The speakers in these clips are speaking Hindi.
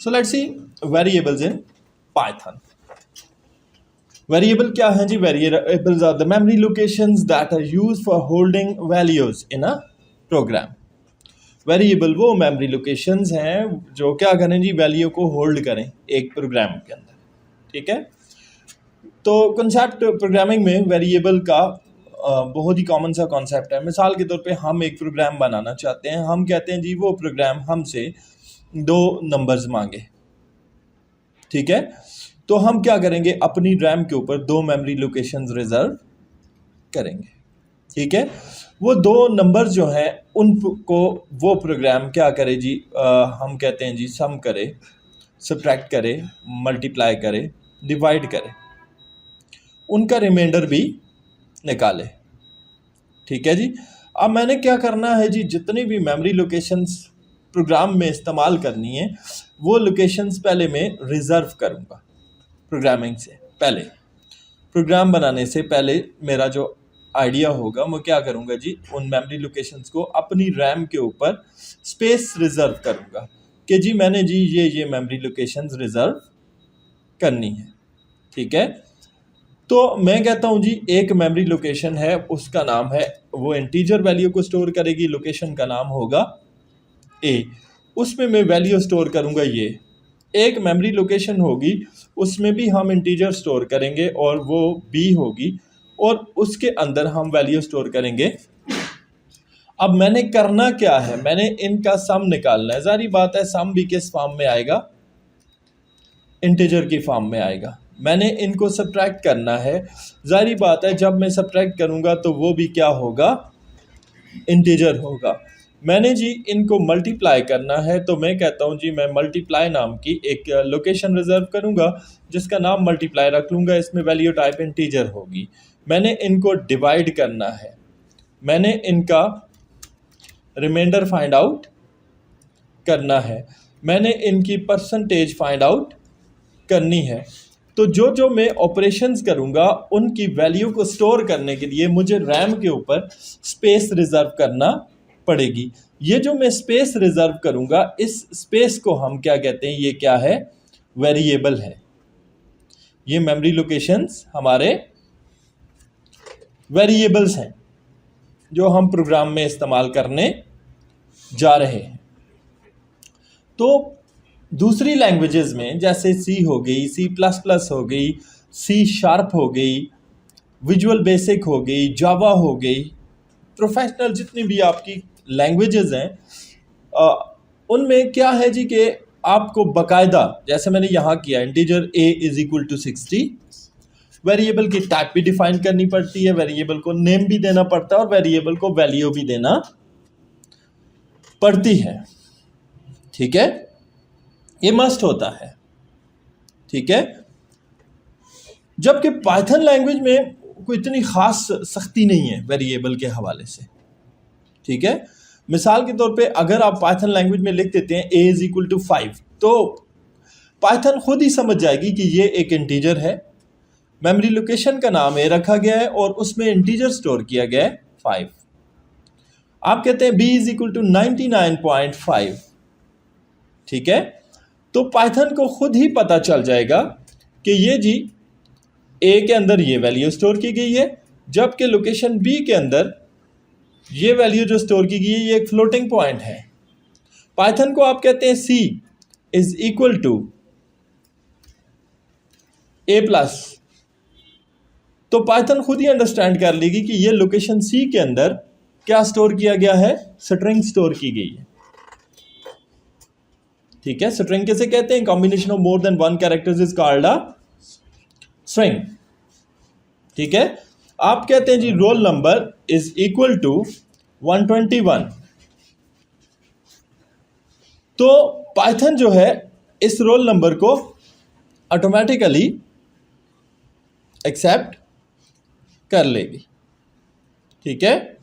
So let's see variables in Python. Variable क्या है जी? Variables are the memory locations that are used for holding values in a program. Variable वो मेमोरी लोकेशंस हैं जो क्या करें जी? वैल्यू को होल्ड करें एक प्रोग्राम के अंदर। ठीक है, तो कॉन्सेप्ट प्रोग्रामिंग में वेरिएबल का बहुत ही कॉमन सा कॉन्सेप्ट है। मिसाल के तौर पे हम एक प्रोग्राम बनाना चाहते हैं, हम कहते हैं जी वो प्रोग्राम हमसे 2 नंबर्स मांगे। ठीक है, तो हम क्या करेंगे? अपनी रैम के ऊपर 2 मेमोरी लोकेशंस रिजर्व करेंगे। ठीक है, वो 2 नंबर जो हैं उनको वो प्रोग्राम क्या करे जी? हम कहते हैं जी सम करे, सब्ट्रैक्ट करे, मल्टीप्लाई करे, डिवाइड करे, उनका रिमाइंडर भी निकाले। ठीक है जी, अब मैंने क्या करना है जी? जितनी भी मेमोरी लोकेशंस प्रोग्राम में इस्तेमाल करनी है वो लोकेशंस पहले मैं रिजर्व करूँगा। प्रोग्रामिंग से पहले, प्रोग्राम बनाने से पहले मेरा जो आइडिया होगा मैं क्या करूँगा जी? उन मेमोरी लोकेशंस को अपनी रैम के ऊपर स्पेस रिजर्व करूँगा कि जी मैंने जी ये मेमोरी लोकेशंस रिजर्व करनी है। ठीक है, तो मैं कहता हूँ जी एक मेमोरी लोकेशन है, उसका नाम है, वो इंटीजर वैल्यू को स्टोर करेगी, लोकेशन का नाम होगा ए, उसमें मैं वैल्यू स्टोर करूँगा ये। एक मेमोरी लोकेशन होगी उसमें भी हम इंटीजर स्टोर करेंगे और वो बी होगी और उसके अंदर हम वैल्यू स्टोर करेंगे। अब मैंने करना क्या है? मैंने इनका सम निकालना है। जारी बात है सम भी किस फॉर्म में आएगा? इंटीजर की फॉर्म में आएगा। मैंने इनको सब्ट्रैक्ट करना है। जारी बात है जब मैं सब्ट्रैक्ट करूंगा तो वो भी क्या होगा? इंटीजर होगा। मैंने जी इनको मल्टीप्लाई करना है तो मैं कहता हूं जी मैं मल्टीप्लाई नाम की एक लोकेशन रिजर्व करूंगा जिसका नाम मल्टीप्लाई रख लूँगा, इसमें वैल्यू टाइप इंटीजर होगी। मैंने इनको डिवाइड करना है, मैंने इनका रिमाइंडर फाइंड आउट करना है, मैंने इनकी परसेंटेज फाइंड आउट करनी है। तो जो मैं ऑपरेशंस करूंगा उनकी वैल्यू को स्टोर करने के लिए मुझे रैम के ऊपर स्पेस रिजर्व करना पड़ेगी। ये जो मैं स्पेस रिजर्व करूंगा इस स्पेस को हम क्या कहते हैं? ये क्या है? वेरिएबल है। ये मेमोरी लोकेशंस हमारे वेरिएबल्स हैं जो हम प्रोग्राम में इस्तेमाल करने जा रहे हैं। तो दूसरी लैंग्वेजेस में जैसे सी हो गई, C++ हो गई, C# हो गई, विजुअल बेसिक हो गई, जावा हो गई, प्रोफेशनल जितनी भी आपकी लैंग्वेजेस हैं उनमें क्या है जी कि आपको बकायदा, जैसे मैंने यहाँ किया, इंटीजर a = 60, वेरिएबल की टाइप भी डिफाइन करनी पड़ती है, वेरिएबल को नेम भी देना पड़ता है और वेरिएबल को वैल्यू भी देना पड़ती है। ठीक है, ये मस्ट होता है। ठीक है, जबकि पाइथन लैंग्वेज में कोई इतनी खास सख्ती नहीं है वेरिएबल के हवाले से। ठीक है, मिसाल के तौर पे अगर आप पाइथन लैंग्वेज में लिख देते हैं a = 5 तो पाइथन खुद ही समझ जाएगी कि ये एक इंटीजर है, मेमोरी लोकेशन का नाम a रखा गया है और उसमें इंटीजर स्टोर किया गया है 5। आप कहते हैं b = 99.5। ठीक है, तो पाइथन को खुद ही पता चल जाएगा कि ये जी ए के अंदर ये वैल्यू स्टोर की गई है, जबकि लोकेशन बी के अंदर ये वैल्यू जो स्टोर की गई है ये एक फ्लोटिंग पॉइंट है। पाइथन को आप कहते हैं C = A+, तो पाइथन खुद ही अंडरस्टैंड कर लेगी कि ये लोकेशन C के अंदर क्या स्टोर किया गया है? स्ट्रिंग स्टोर की गई है। ठीक है, स्ट्रिंग कैसे कहते हैं? Combination of more than 1 characters is called a string. ठीक है, आप कहते हैं जी रोल नंबर = 121, तो पाइथन जो है इस रोल नंबर को ऑटोमेटिकली एक्सेप्ट कर लेगी। ठीक है,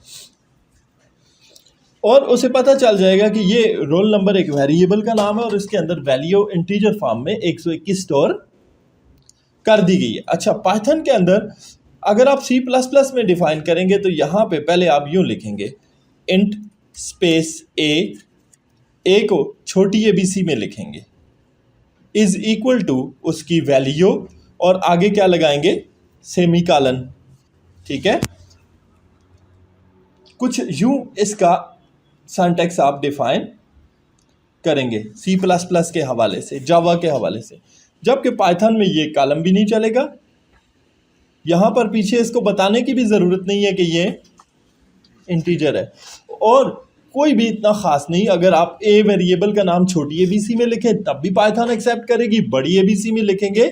और उसे पता चल जाएगा कि ये रोल नंबर एक वेरिएबल का नाम है और इसके अंदर वैल्यू इंटीजर फॉर्म में 121 स्टोर कर दी गई है। अच्छा, पाइथन के अंदर अगर आप C++ में डिफाइन करेंगे तो यहाँ पे पहले आप यूँ लिखेंगे इंट स्पेस a को छोटी ABC में लिखेंगे। इज इक्वल टू उसकी वैल्यू और आगे क्या लगाएंगे, सेमीकोलन। ठीक है, कुछ यूं इसका सिंटैक्स आप डिफाइन करेंगे सी प्लस प्लस के हवाले से, जावा के हवाले से, जबकि पाइथन में ये कॉलम भी नहीं चलेगा। यहां पर पीछे इसको बताने की भी ज़रूरत नहीं है कि ये इंटीजर है, और कोई भी इतना ख़ास नहीं। अगर आप ए वेरिएबल का नाम छोटी एबीसी में लिखें तब भी पाइथन एक्सेप्ट करेगी, बड़ी एबीसी में लिखेंगे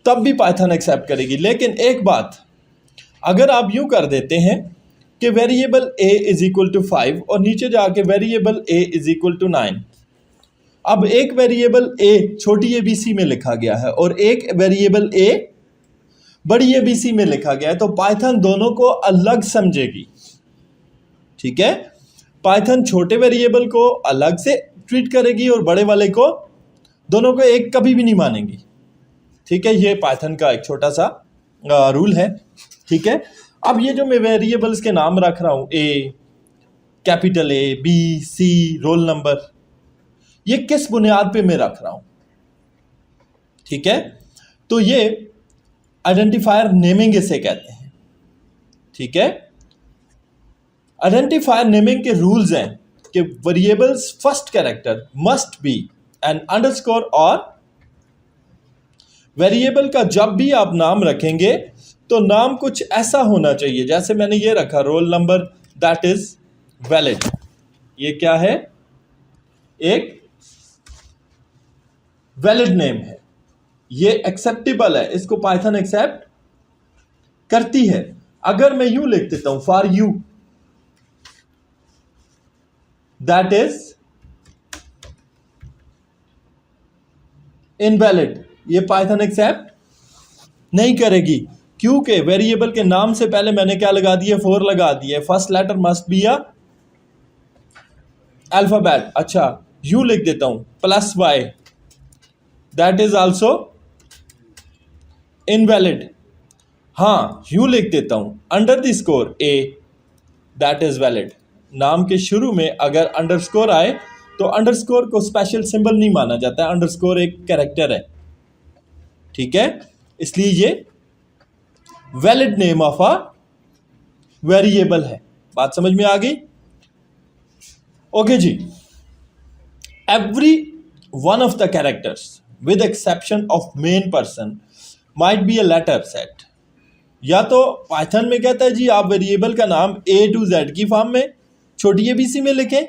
तब भी पाइथन एक्सेप्ट करेगी। लेकिन एक बात, अगर आप यूं कर देते हैं कि variable A is equal to 5 और नीचे जाके variable A is equal to 9, अब एक वेरिएबल ए छोटी एबीसी में लिखा गया है और एक वेरिएबल ए बड़ी एबीसी में लिखा गया है, तो पाइथन दोनों को अलग समझेगी। ठीक है, पाइथन छोटे वेरिएबल को अलग से ट्रीट करेगी और बड़े वाले को, दोनों को एक कभी भी नहीं मानेगी। ठीक है, ये पाइथन का एक छोटा सा रूल है। ठीक है, अब ये जो मैं वेरिएबल्स के नाम रख रहा हूं, A, capital A, B, C, roll number, ये किस बुनियाद पे मैं रख रहा हूं? ठीक है, तो ये आइडेंटिफायर नेमिंग इसे कहते हैं। ठीक है, आइडेंटिफायर नेमिंग के रूल्स हैं कि variables first character must be an underscore, और वेरिएबल का जब भी आप नाम रखेंगे तो नाम कुछ ऐसा होना चाहिए, जैसे मैंने ये रखा roll number, that is valid. ये क्या है? एक वैलिड नेम है, ये एक्सेप्टेबल है, इसको पाइथन एक्सेप्ट करती है। अगर मैं यूं लिख देता हूं for you, that is invalid, ये पाइथन एक्सेप्ट नहीं करेगी, क्योंकि वेरिएबल के नाम से पहले मैंने क्या लगा दिया, 4 लगा दिया। First letter must be a alphabet. अच्छा, यू लिख देता हूं plus Y, that is also invalid. हाँ, यू लिख देता हूं under the score A, that is valid. नाम के शुरू में अगर अंडरस्कोर आए तो अंडरस्कोर को स्पेशल सिंबल नहीं माना जाता है, अंडरस्कोर एक कैरेक्टर है। ठीक है, इसलिए ये valid name of a variable है। बात समझ में आ गई? ओके जी, every one of the characters with exception of main person might be a letter set. या तो पाइथन में कहता है जी आप वेरिएबल का नाम ए टू जेड की फॉर्म में छोटी एबीसी में लिखें,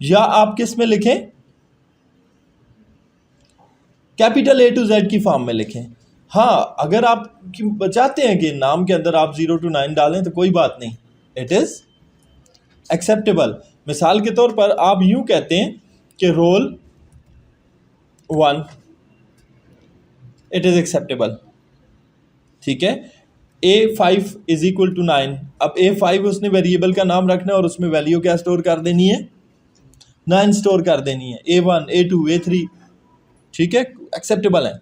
या आप किस में लिखें, कैपिटल ए टू जेड की फॉर्म में लिखें। हाँ, अगर आप चाहते हैं कि नाम के अंदर आप 0 to 9 डालें तो कोई बात नहीं, इट इज एक्सेप्टेबल। मिसाल के तौर पर आप यूं कहते हैं कि रोल 1, इट इज एक्सेप्टेबल। ठीक है, A5 इज इक्वल टू 9। अब A5 उसने वेरिएबल का नाम रखना है और उसमें वैल्यू क्या स्टोर कर देनी है, 9 स्टोर कर देनी है। A1, A2, A3, ठीक है, एक्सेप्टेबल है।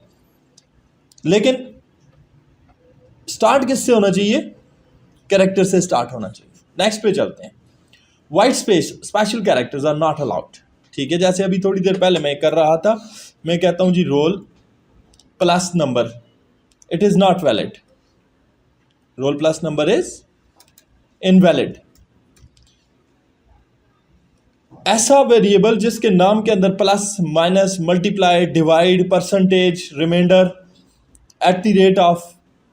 लेकिन स्टार्ट किससे होना चाहिए? कैरेक्टर से स्टार्ट होना चाहिए। नेक्स्ट पे चलते हैं। White space special characters are not allowed. ठीक है, जैसे अभी थोड़ी देर पहले मैं कर रहा था, मैं कहता हूं जी roll plus number, it is not valid, roll plus number is invalid. ऐसा वेरिएबल जिसके नाम के अंदर plus, minus, multiply, divide, percentage, remainder, at the rate of,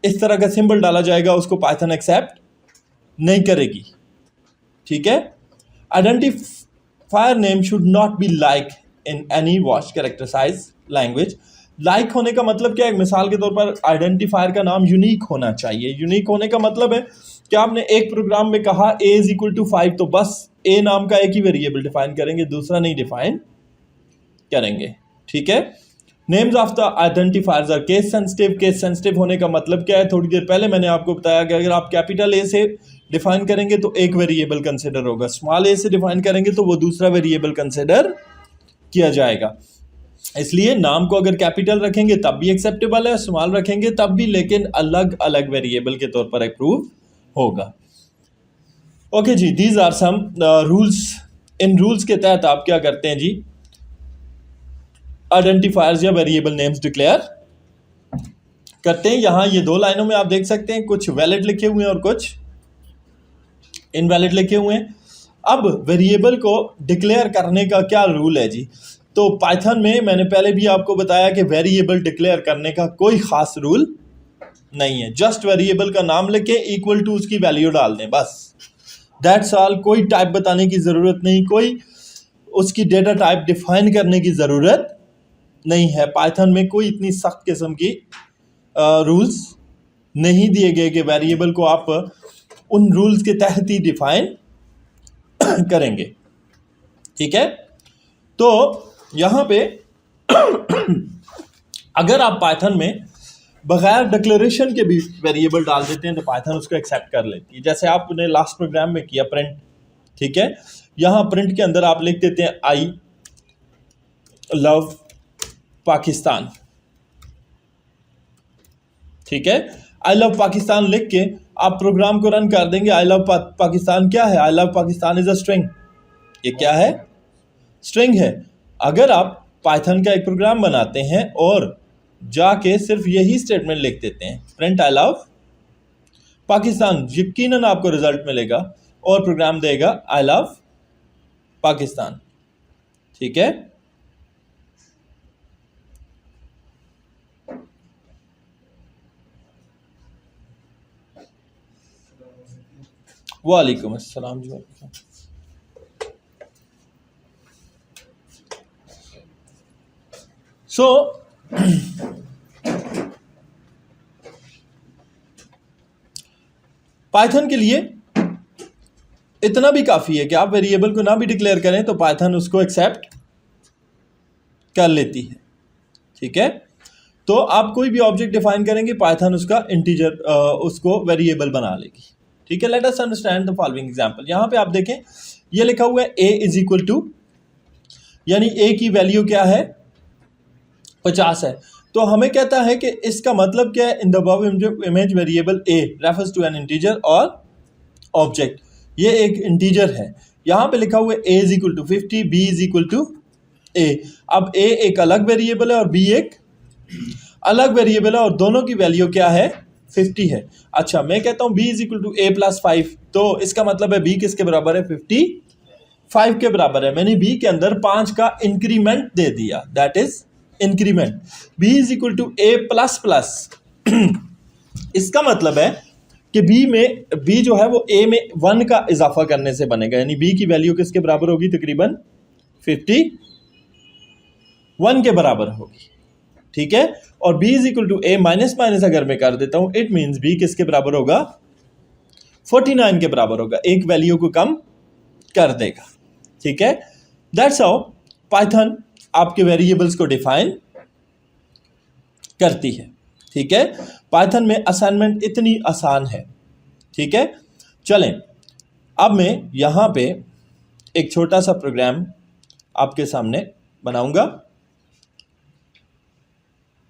इस तरह का सिंबल डाला जाएगा, उसको पाइथन एक्सेप्ट नहीं करेगी। ठीक है, identifier name should not be like in any watch character size language. Like होने का मतलब क्या है? मिसाल के तौर पर आइडेंटिफायर का नाम यूनिक होना चाहिए। यूनिक होने का मतलब है कि आपने एक प्रोग्राम में कहा a इज इक्वल टू 5, तो बस a नाम का एक ही वेरिएबल डिफाइन करेंगे, दूसरा नहीं डिफाइन करेंगे। ठीक है, names of the identifiers are case sensitive. Case sensitive होने का मतलब क्या है? थोड़ी देर पहले मैंने आपको बताया कि अगर आप कैपिटल ए से डिफाइन करेंगे तो एक वेरिएबल कंसिडर होगा, स्मॉल ए से डिफाइन करेंगे तो वो दूसरा वेरिएबल कंसिडर किया जाएगा। इसलिए नाम को अगर कैपिटल रखेंगे तब भी एक्सेप्टेबल है, स्मॉल रखेंगे तब भी, लेकिन अलग अलग वेरिएबल के तौर पर अप्रूव होगा। ओके जी, दीज आर सम रूल्स। इन रूल्स के तहत आप क्या करते हैं जी, आइडेंटिफायर्स या वेरिएबल नेम्स डिक्लेयर करते हैं। यहाँ ये 2 लाइनों में आप देख सकते हैं कुछ वैलिड लिखे हुए हैं और कुछ इनवैलिड लिखे हुए हैं। अब वेरिएबल को डिक्लेयर करने का क्या रूल है जी? तो पाइथन में मैंने पहले भी आपको बताया कि वेरिएबल डिक्लेयर करने का कोई खास रूल नहीं है। जस्ट वेरिएबल का नाम लिख के इक्वल टू उसकी वैल्यू डाल दें, बस दैट्स ऑल। कोई टाइप बताने की ज़रूरत नहीं, कोई उसकी डेटा टाइप डिफाइन करने की ज़रूरत नहीं है। पाइथन में कोई इतनी सख्त किस्म की रूल्स नहीं दिए गए कि वेरिएबल को आप उन रूल्स के तहत ही डिफाइन करेंगे, ठीक है। तो यहाँ पे अगर आप पाइथन में बगैर डिक्लेरेशन के भी वेरिएबल डाल देते हैं तो पाइथन उसको एक्सेप्ट कर लेती है। जैसे आपने लास्ट प्रोग्राम में किया प्रिंट, ठीक है। यहाँ प्रिंट के अंदर आप लिख देते हैं आई लव पाकिस्तान, ठीक है। आई लव पाकिस्तान लिख के आप प्रोग्राम को रन कर देंगे। आई लव पाकिस्तान क्या है? I love Pakistan is a string. ये क्या है? स्ट्रिंग है। अगर आप पाइथन का एक प्रोग्राम बनाते हैं और जाके सिर्फ यही स्टेटमेंट लिख देते हैं प्रिंट आई लव पाकिस्तान, यकीनन आपको रिजल्ट मिलेगा और प्रोग्राम देगा आई लव पाकिस्तान, ठीक है। वालेकुम अस्सलाम जी। सो पाइथन के लिए इतना भी काफ़ी है कि आप वेरिएबल को ना भी डिक्लेयर करें तो पाइथन उसको एक्सेप्ट कर लेती है, ठीक है। तो आप कोई भी ऑब्जेक्ट डिफाइन करेंगे पाइथन उसका इंटीजर उसको वेरिएबल बना लेगी, ठीक है। Let us understand the following example. यहाँ पे आप देखें ये लिखा हुआ है a इज इक्वल टू, यानी a की वैल्यू क्या है? 50 है। तो हमें कहता है कि इसका मतलब क्या है? In the above image variable a refers to an integer और ऑब्जेक्ट। ये एक इंटीजर है। यहाँ पे लिखा हुआ है a is equal to 50, b is equal to a। अब a एक अलग वेरिएबल है और b एक अलग वेरिएबल है और दोनों की वैल्यू क्या है? 50 है। अच्छा, मैं कहता हूँ b is equal to a plus 5, तो इसका मतलब है b किसके बराबर है? 55 के बराबर है। मैंने b के अंदर 5 का इंक्रीमेंट दे दिया, that is increment. b is equal to a plus plus इसका मतलब है कि b जो है वो a में 1 का इजाफा करने से बनेगा, यानी b की वैल्यू किसके बराबर होगी? तकरीबन 51 के बराबर होगी, ठीक है। और b is equal to a minus minus अगर मैं कर देता हूं, इट मीन्स b किसके बराबर होगा? 49 के बराबर होगा। एक वैल्यू को कम कर देगा, ठीक है। दैट्स हाउ पाइथन आपके वेरिएबल्स को डिफाइन करती है, ठीक है। पाइथन में असाइनमेंट इतनी आसान है, ठीक है। चलें, अब मैं यहाँ पे एक छोटा सा प्रोग्राम आपके सामने बनाऊंगा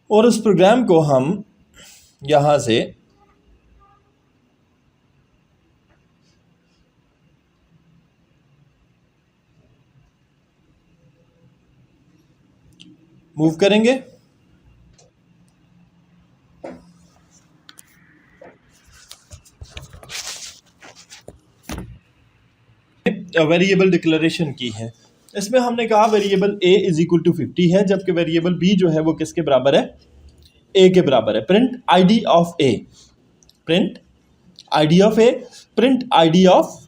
और उस प्रोग्राम को हम यहाँ से मूव करेंगे। वेरिएबल डिक्लेरेशन की है। इसमें हमने कहा variable a is equal to 50 है, जबकि वेरिएबल b जो है वो किसके बराबर है? a के बराबर है। Print id of a, print id of a, print id of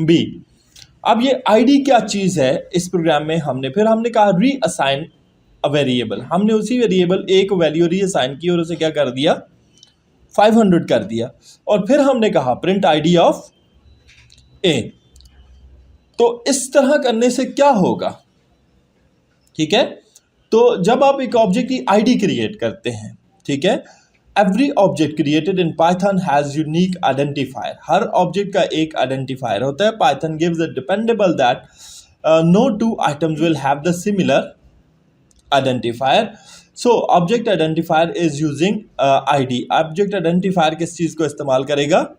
b। अब ये id क्या चीज़ है इस प्रोग्राम में? हमने कहा रीअसाइन अ वेरिएबल। हमने उसी वेरिएबल a को वैल्यू रीअसाइन की और उसे क्या कर दिया? 500 कर दिया। और फिर हमने कहा प्रिंट id ऑफ a। तो इस तरह करने से क्या होगा, ठीक है। तो जब आप एक ऑब्जेक्ट की आईडी क्रिएट करते हैं, ठीक है, every object created in Python has unique identifier. हर ऑब्जेक्ट का एक आइडेंटिफायर होता है। Python gives a dependable that no two items will have the similar identifier. So object identifier is using ID. Object identifier किस चीज़ को इस्तेमाल करेगा?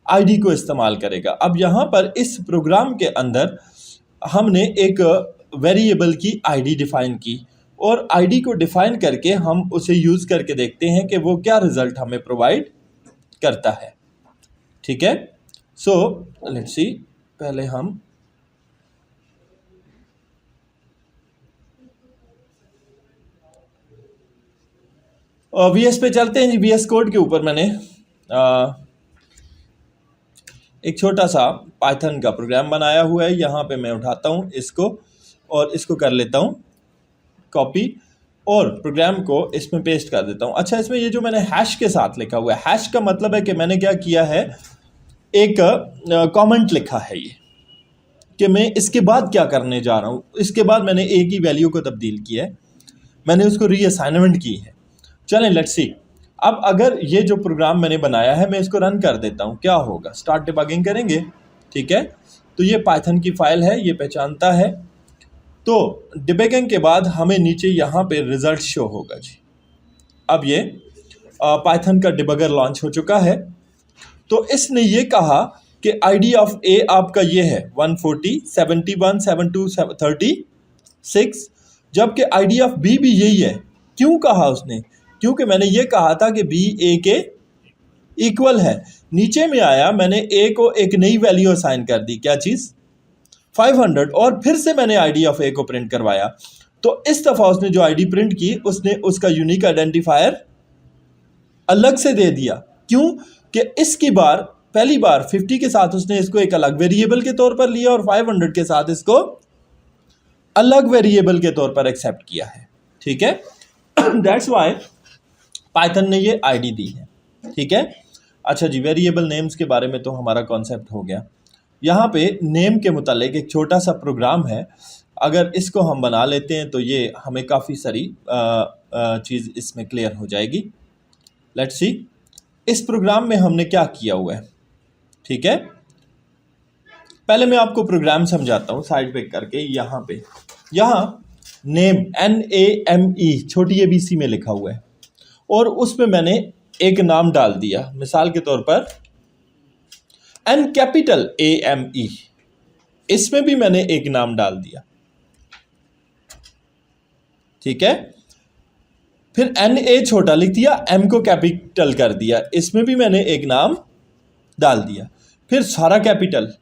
आईडी को इस्तेमाल करेगा। अब यहाँ पर इस प्रोग्राम के अंदर हमने एक वेरिएबल की आईडी डिफाइन की, और आईडी को डिफाइन करके हम उसे यूज करके देखते हैं कि वो क्या रिजल्ट हमें प्रोवाइड करता है। ठीक है, सो लेट्स सी, पहले हम वीएस पे चलते हैं जी। वीएस कोड के ऊपर मैंने एक छोटा सा पाइथन का प्रोग्राम बनाया हुआ है। यहाँ पे मैं उठाता हूँ इसको और इसको कर लेता हूँ कॉपी और प्रोग्राम को इसमें पेस्ट कर देता हूँ। अच्छा, इसमें ये जो मैंने हैश के साथ लिखा हुआ है, हैश का मतलब है कि मैंने क्या किया है, एक कमेंट लिखा है ये कि मैं इसके बाद क्या करने जा रहा हूँ। इसके बाद मैंने ए की वैल्यू को तब्दील किया है, मैंने उसको रीअसाइनमेंट की है। चलें लेट्स सी, अब अगर ये जो प्रोग्राम मैंने बनाया है मैं इसको रन कर देता हूँ, क्या होगा, स्टार्ट डिबगिंग करेंगे। ठीक है, तो ये पाइथन की फाइल है, ये पहचानता है। तो डिबगिंग के बाद हमें नीचे यहाँ पे रिजल्ट शो होगा जी। अब ये पाइथन का डिबगर लॉन्च हो चुका है। तो इसने ये कहा कि आईडी ऑफ ए आपका ये है 140, 71, 72, 36, जबकि आईडी ऑफ बी भी यही है। क्यों कहा उसने? क्योंकि मैंने ये कहा था कि बी ए के इक्वल है। नीचे में आया, मैंने ए को एक नई वैल्यू असाइन कर दी, क्या चीज़, 500, और फिर से मैंने आईडी ऑफ ए को प्रिंट करवाया। तो इस दफ़ा उसने जो आईडी प्रिंट की, उसने उसका यूनिक आइडेंटिफायर अलग से दे दिया। क्यों कि इसकी बार पहली बार 50 के साथ उसने इसको एक अलग वेरिएबल के तौर पर लिया और 500 के साथ इसको अलग वेरिएबल के तौर पर एक्सेप्ट किया है। ठीक है, दैट्स वाई पाइथन ने ये आईडी दी है। ठीक है, अच्छा जी, वेरिएबल नेम्स के बारे में तो हमारा कॉन्सेप्ट हो गया। यहाँ पे नेम के मुतालिक एक छोटा सा प्रोग्राम है, अगर इसको हम बना लेते हैं तो ये हमें काफ़ी सारी चीज़ इसमें क्लियर हो जाएगी। लेट्स सी, इस प्रोग्राम में हमने क्या किया हुआ है। ठीक है, पहले मैं आपको प्रोग्राम समझाता हूँ साइड पे करके। यहाँ पे नेम NAME छोटी ABC में लिखा हुआ है, और उसमें मैंने एक नाम डाल दिया, मिसाल के तौर पर N कैपिटल AME, इसमें भी मैंने एक नाम डाल दिया। ठीक है, फिर NA छोटा लिख दिया, M को कैपिटल कर दिया, इसमें भी मैंने एक नाम डाल दिया। फिर सारा कैपिटल,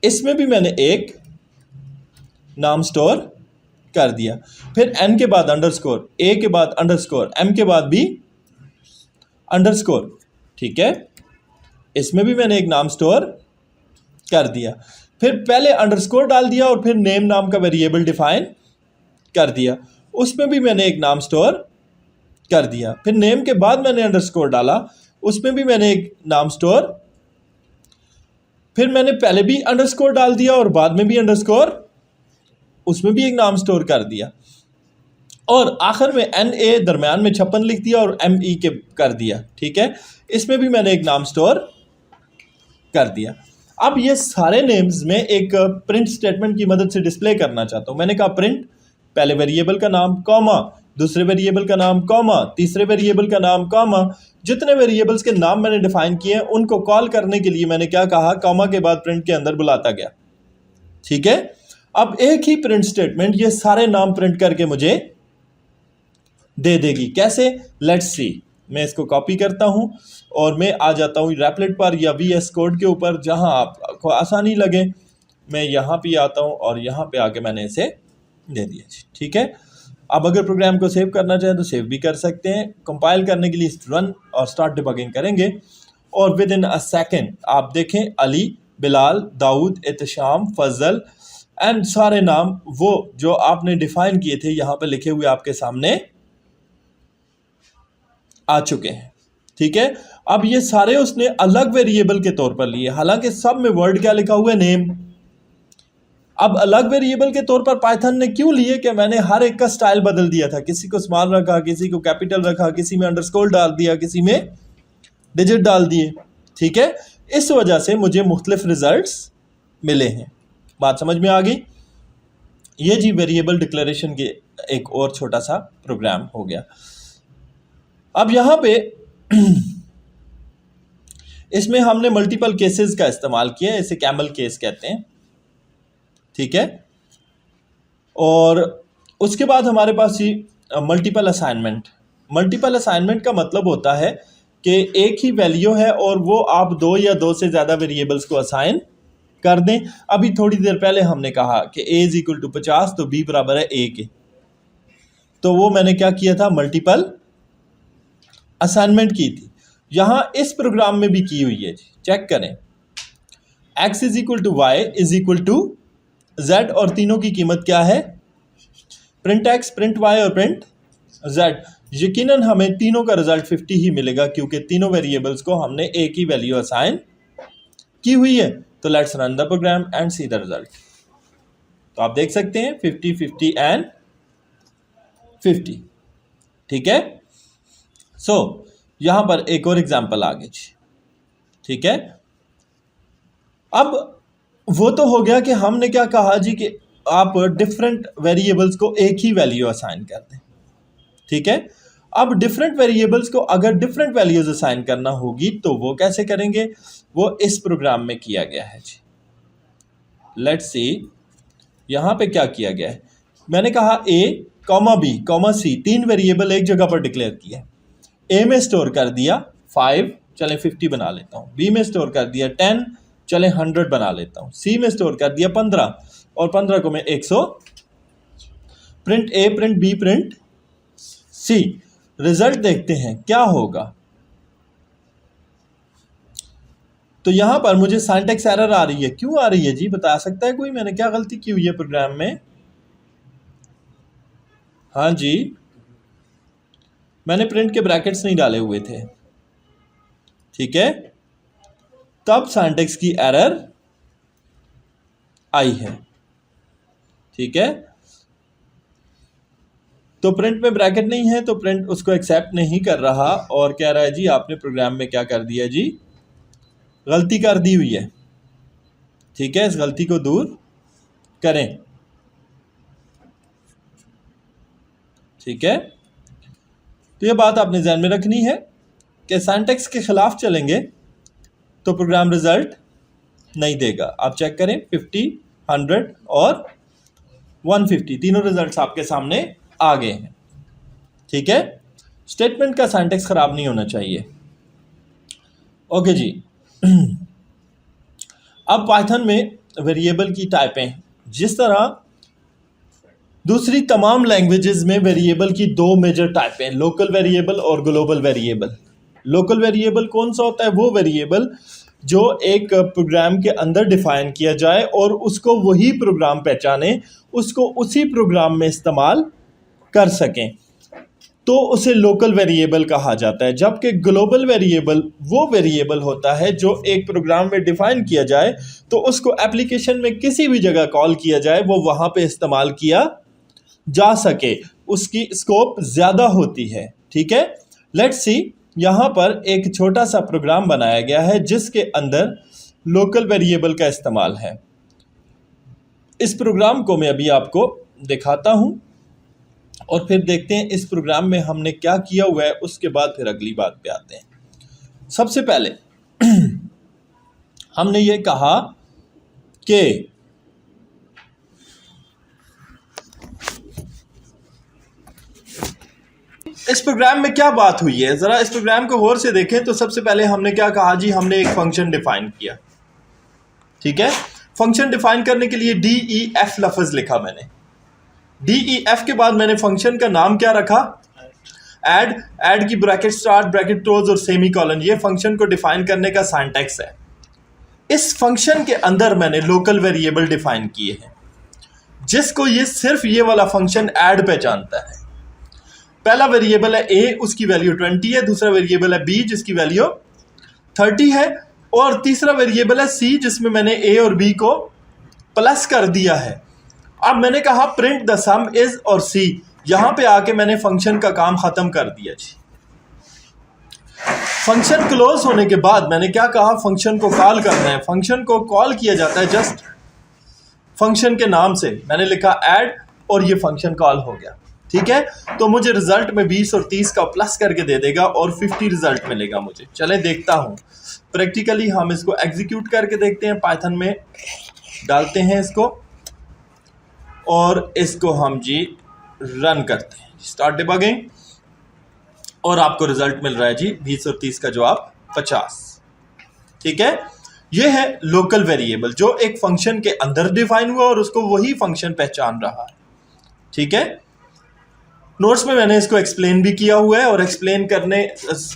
इसमें भी मैंने एक नाम स्टोर कर दिया। फिर N के बाद अंडरस्कोर, A के बाद अंडरस्कोर, M के बाद भी अंडरस्कोर। ठीक है, इसमें भी मैंने एक नाम स्टोर कर दिया। फिर पहले अंडरस्कोर डाल दिया और फिर नेम नाम का वेरिएबल डिफाइन कर दिया, उसमें भी मैंने एक नाम स्टोर कर दिया। फिर नेम के बाद मैंने अंडरस्कोर डाला, उसमें भी मैंने एक नाम स्टोर, फिर मैंने पहले भी अंडरस्कोर डाल दिया और बाद में भी अंडरस्कोर, उसमें भी एक नाम स्टोर कर दिया, और आखिर में NA दरम्यान में 56 लिख दिया और ME के कर दिया। ठीक है, इसमें भी मैंने एक नाम स्टोर कर दिया। अब ये सारे नेम्स में एक प्रिंट स्टेटमेंट की मदद से डिस्प्ले करना चाहता हूँ। मैंने कहा प्रिंट, पहले वेरिएबल का नाम कॉमा, दूसरे वेरिएबल का नाम कॉमा, तीसरे वेरिएबल का नाम कॉमा। जितने वेरिएबल्स के नाम मैंने डिफाइन किए हैं उनको कॉल करने के लिए मैंने क्या कहा, कॉमा के बाद प्रिंट के अंदर बुलाता गया। ठीक है, अब एक ही प्रिंट स्टेटमेंट ये सारे नाम प्रिंट करके मुझे दे देगी। कैसे, लेट्स सी, मैं इसको कॉपी करता हूं और मैं आ जाता हूं रैपलेट पर या VS कोड के ऊपर, जहां आपको आसानी लगे। मैं यहां पे आता हूं और यहां पे आके मैंने इसे दे दिया जी। ठीक है, अब अगर प्रोग्राम को सेव करना चाहें तो सेव भी कर सकते हैं। कंपाइल करने के लिए रन और स्टार्ट डिबगिंग करेंगे और विद इन अ सेकेंड आप देखें अली, बिलाल, दाऊद, एहतशाम, फजल एंड सारे नाम वो जो आपने डिफाइन किए थे यहाँ पे लिखे हुए आपके सामने आ चुके हैं। ठीक है, अब ये सारे उसने अलग वेरिएबल के तौर पर लिए, हालांकि सब में वर्ड क्या लिखा हुआ है, नेम। अब अलग वेरिएबल के तौर पर पाइथन ने क्यों लिए कि मैंने हर एक का स्टाइल बदल दिया था, किसी को स्मॉल रखा, किसी को कैपिटल रखा, किसी में अंडरस्कोर डाल दिया, किसी में डिजिट डाल दिए। ठीक है, इस वजह से मुझे मुख्तलिफ रिजल्ट्स मिले हैं। बात समझ में आ गई? ये जी वेरिएबल डिक्लेरेशन के एक और छोटा सा प्रोग्राम हो गया। अब यहाँ पे इसमें हमने मल्टीपल केसेस का इस्तेमाल किया है, इसे कैमल केस कहते हैं। ठीक है। और उसके बाद हमारे पास ही मल्टीपल असाइनमेंट। मल्टीपल असाइनमेंट का मतलब होता है कि एक ही वैल्यू है और वो आप दो या दो से ज़्यादा वेरिएबल्स को असाइन कर दें। अभी थोड़ी देर पहले हमने कहा कि a इज इक्वल टू 50 तो b बराबर है a के, तो वो मैंने क्या किया था, मल्टीपल असाइनमेंट की थी। यहाँ इस प्रोग्राम में भी की हुई है जी, चेक करें। x is equal to Y is equal to z और तीनों की कीमत क्या है, प्रिंट x, प्रिंट y और प्रिंट z। यकीनन हमें तीनों का रिजल्ट 50 ही मिलेगा क्योंकि तीनों वेरिएबल्स को हमने एक ही वैल्यू असाइन की हुई है। तो let's run the program and see the result. तो आप देख सकते हैं 50, 50 एंड 50, ठीक है। सो यहां पर एक और एग्जांपल आ गई, ठीक है। अब वो तो हो गया कि हमने क्या कहा जी कि आप डिफरेंट वेरिएबल्स को एक ही वैल्यू असाइन कर दें, ठीक है। अब डिफरेंट वेरिएबल्स को अगर डिफरेंट वैल्यूज असाइन करना होगी तो वो कैसे करेंगे, वो इस प्रोग्राम में किया गया है जी। लेट्स सी यहां पे क्या किया गया है। मैंने कहा a, b, c, तीन वेरिएबल एक जगह पर डिक्लेयर किया। a में स्टोर कर दिया 5, चले 50 बना लेता हूं। b में स्टोर कर दिया 10, चले 100 बना लेता हूं। c में स्टोर कर दिया 15 और 15 को मैं 100। Print a, print b, print c। Result देखते हैं क्या होगा। तो यहां पर मुझे सिंटैक्स एरर आ रही है। क्यों आ रही है जी, बता सकता है कोई, मैंने क्या गलती की हुई है प्रोग्राम में? हाँ जी, मैंने प्रिंट के ब्रैकेट्स नहीं डाले हुए थे, ठीक है, तब सिंटैक्स की एरर आई है, ठीक है। तो प्रिंट में ब्रैकेट नहीं है तो प्रिंट उसको एक्सेप्ट नहीं कर रहा और कह रहा है जी आपने प्रोग्राम में क्या कर दिया जी, गलती कर दी हुई है, ठीक है। इस गलती को दूर करें, ठीक है। तो ये बात आपने ध्यान में रखनी है कि सिंटैक्स के खिलाफ चलेंगे तो प्रोग्राम रिजल्ट नहीं देगा। आप चेक करें 50, 100 और 150 तीनों रिजल्ट्स आपके सामने आ गए हैं, ठीक है। स्टेटमेंट का सिंटैक्स खराब नहीं होना चाहिए। ओके जी। अब पाइथन में वेरिएबल की टाइपें, जिस तरह दूसरी तमाम लैंग्वेजेस में वेरिएबल की दो मेजर टाइपें, लोकल वेरिएबल और ग्लोबल वेरिएबल। लोकल वेरिएबल कौन सा होता है, वो वेरिएबल जो एक प्रोग्राम के अंदर डिफाइन किया जाए और उसको वही प्रोग्राम पहचाने, उसको उसी प्रोग्राम में इस्तेमाल कर सकें, तो उसे लोकल वेरिएबल कहा जाता है। जबकि ग्लोबल वेरिएबल वो वेरिएबल होता है जो एक प्रोग्राम में डिफाइन किया जाए तो उसको एप्लीकेशन में किसी भी जगह कॉल किया जाए, वो वहाँ पे इस्तेमाल किया जा सके, उसकी स्कोप ज़्यादा होती है, ठीक है। लेट्स सी यहाँ पर एक छोटा सा प्रोग्राम बनाया गया है जिसके अंदर लोकल वेरिएबल का इस्तेमाल है। इस प्रोग्राम को मैं अभी आपको दिखाता हूँ और फिर देखते हैं इस प्रोग्राम में हमने क्या किया हुआ है, उसके बाद फिर अगली बात पे आते हैं। सबसे पहले हमने ये कहा कि इस प्रोग्राम में क्या बात हुई है, जरा इस प्रोग्राम को गौर से देखें। तो सबसे पहले हमने क्या कहा जी, हमने एक फंक्शन डिफाइन किया, ठीक है। फंक्शन डिफाइन करने के लिए DEF लफ्ज लिखा मैंने। DEF के बाद मैंने फंक्शन का नाम क्या रखा, ऐड की ब्रैकेट स्टार्ट, ब्रैकेट क्लोज और सेमीकोलन। ये फंक्शन को डिफाइन करने का सिंटैक्स है। इस फंक्शन के अंदर मैंने लोकल वेरिएबल डिफाइन किए हैं जिसको ये सिर्फ ये वाला फंक्शन ऐड पहचानता है। पहला वेरिएबल है a, उसकी वैल्यू 20 है। दूसरा वेरिएबल है b जिसकी वैल्यू 30 है और तीसरा वेरिएबल है c जिसमें मैंने a और b को प्लस कर दिया है। अब मैंने कहा प्रिंट द सम इज और c, यहां पे आके मैंने फंक्शन का काम खत्म कर दिया जी। फंक्शन क्लोज होने के बाद मैंने क्या कहा, फंक्शन को कॉल करना है। फंक्शन को कॉल किया जाता है जस्ट फंक्शन के नाम से। मैंने लिखा ऐड और ये फंक्शन कॉल हो गया, ठीक है। तो मुझे रिजल्ट में 20 और 30 का प्लस करके दे देगा और 50 रिजल्ट मिलेगा मुझे। चले देखता हूं प्रैक्टिकली, हम इसको एग्जीक्यूट करके देखते हैं। पाइथन में डालते हैं इसको और इसको हम जी रन करते हैं, स्टार्ट डिबगिंग, और आपको रिजल्ट मिल रहा है जी 20 और 30 का जवाब 50। ठीक है, ये है लोकल वेरिएबल जो एक फंक्शन के अंदर डिफाइन हुआ और उसको वही फंक्शन पहचान रहा है। ठीक है, नोट्स में मैंने इसको एक्सप्लेन भी किया हुआ है, और एक्सप्लेन करने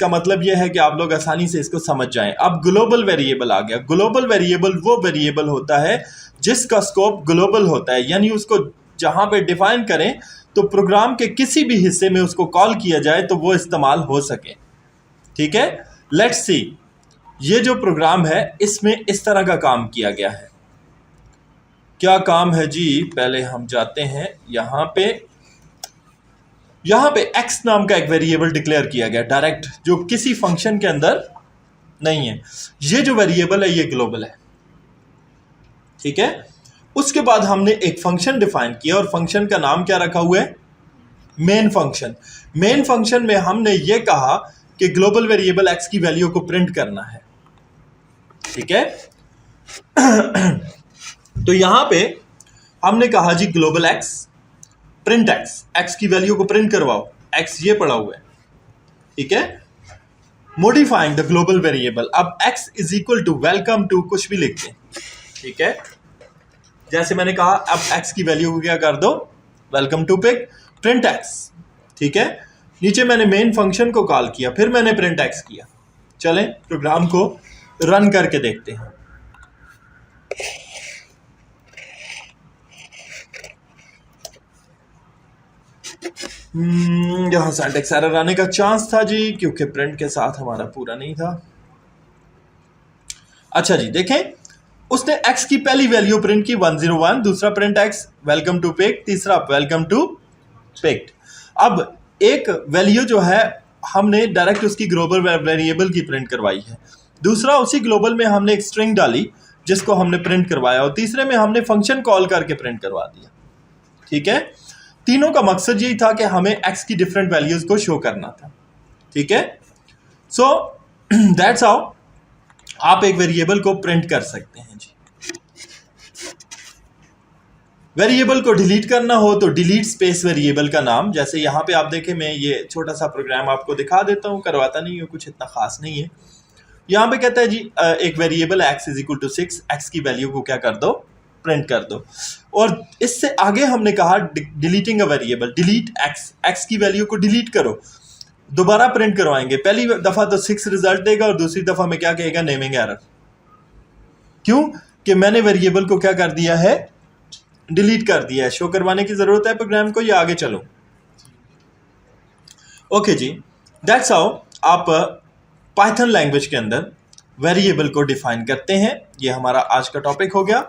का मतलब यह है कि आप लोग आसानी से इसको समझ जाएं। अब ग्लोबल वेरिएबल आ गया। ग्लोबल वेरिएबल वो वेरिएबल होता है जिसका स्कोप ग्लोबल होता है, यानी उसको जहां पे डिफाइन करें तो प्रोग्राम के किसी भी हिस्से में उसको कॉल किया जाए तो वो इस्तेमाल हो सके। ठीक है, लेट्स सी, ये जो प्रोग्राम है इसमें इस तरह का काम किया गया है। क्या काम है जी, पहले हम जाते हैं यहां पे x नाम का एक वेरिएबल डिक्लेयर किया गया डायरेक्ट, जो किसी फंक्शन के अंदर नहीं है। ये जो वेरिएबल है ये ग्लोबल है। ठीक है, उसके बाद हमने एक फंक्शन डिफाइन किया और फंक्शन का नाम क्या रखा हुआ है, मेन फंक्शन। मेन फंक्शन में हमने ये कहा कि ग्लोबल वेरिएबल x की वैल्यू को प्रिंट करना है। ठीक है, तो यहां पे हमने कहा जी ग्लोबल x प्रिंट x की वैल्यू को प्रिंट करवाओ, x ये पड़ा हुआ है। ठीक है, मॉडिफाइंग द ग्लोबल वेरिएबल, अब x is equal to welcome to कुछ भी लिखते हैं। ठीक है, जैसे मैंने कहा अब x की वैल्यू को क्या कर दो, welcome to pick print x। ठीक है, नीचे मैंने मेन फंक्शन को कॉल किया, फिर मैंने प्रिंट x किया। चलें प्रोग्राम को रन करके देखते हैं। यहां सिंटैक्स एरर आने का चांस था जी, क्योंकि प्रिंट के साथ हमारा पूरा नहीं था। अच्छा जी, देखें उसने x की पहली वैल्यू प्रिंट की 101, दूसरा print x welcome to pick, तीसरा वेलकम टू पिक्ड। अब एक वैल्यू जो है हमने डायरेक्ट उसकी ग्लोबल वेरिएबल की प्रिंट करवाई है, दूसरा उसी ग्लोबल में हमने एक स्ट्रिंग डाली जिसको हमने प्रिंट करवाया, और तीसरे में हमने फंक्शन कॉल करके प्रिंट करवा दिया। ठीक है, तीनों का मकसद यही था कि हमें x की डिफरेंट वैल्यूज को शो करना था। ठीक है, सो दैट्स हाउ आप एक वेरिएबल को प्रिंट कर सकते हैं जी। वेरिएबल को डिलीट करना हो तो डिलीट स्पेस वेरिएबल का नाम, जैसे यहां पे आप देखें, मैं ये छोटा सा प्रोग्राम आपको दिखा देता हूं, करवाता नहीं हूं, कुछ इतना खास नहीं है। यहां पे कहता है जी एक variable x is equal to 6, x की वैल्यू को क्या कर दो, प्रिंट कर दो। और इससे आगे हमने कहा deleting a variable, delete x की वैल्यू को डिलीट करो, दोबारा प्रिंट करवाएंगे। पहली दफा तो 6 रिजल्ट देगा और दूसरी दफा में क्या कहेगा, नेमिंग एरर। क्यों कि मैंने वेरिएबल को क्या कर दिया है, डिलीट कर दिया है। शो करवाने की जरूरत है प्रोग्राम को, या आगे चलो। ओके जी, दैट्स हाउ आप पाइथन लैंग्वेज के अंदर वेरिएबल को डिफाइन करते हैं। ये हमारा आज का टॉपिक हो गया।